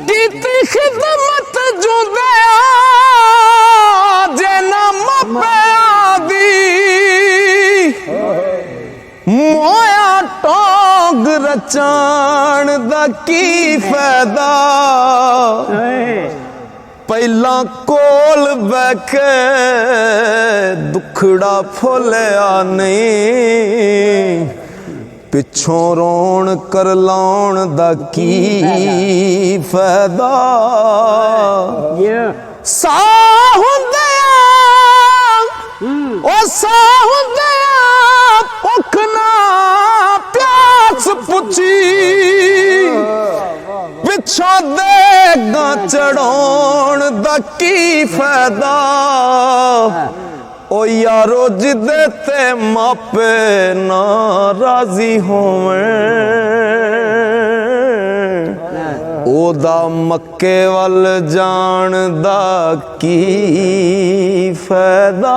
ਕੀਤੀ ਖਿਦਮਤ ਜੁੰਦਿਆ ਜੇ ਨਾ ਮਾਪਿਆਂ ਦੀ ਮੋਇਆ ਟੋਗ ਰਚਾਣ ਦਾ ਕੀ ਫਾਇਦਾ ਪਹਿਲਾਂ ਕੋਲ ਬਹਿ ਕੇ ਦੁਖੜਾ ਫੁੱਲਿਆ ਨਹੀਂ ਪਿੱਛੋਂ ਰੋਣ ਕਰ ਲਾਉਣ ਦਾ ਕੀ ਫਾਇਦਾ ਸਾਹ ਹੁੰਦਿਆ ਉਹ ਸਾਹ ਹੁੰਦਿਆ ਭੁੱਖ ਨਾ ਪਿਆਸ ਪੁੱਛੀ ਪਿੱਛੋਂ ਦੇਗਾ ਚੜਾਉਣ ਦਾ ਕੀ ਫਾਇਦਾ ਓ ਯਾਰੋ ਜਿੱਦੇ ਤੇ ਮਾਪੇ ਨਾ ਰਾਜ਼ੀ ਹੋਵਣ ਉਹਦਾ ਮੱਕੇ ਵੱਲ ਜਾਣ ਦਾ ਕੀ ਫਾਇਦਾ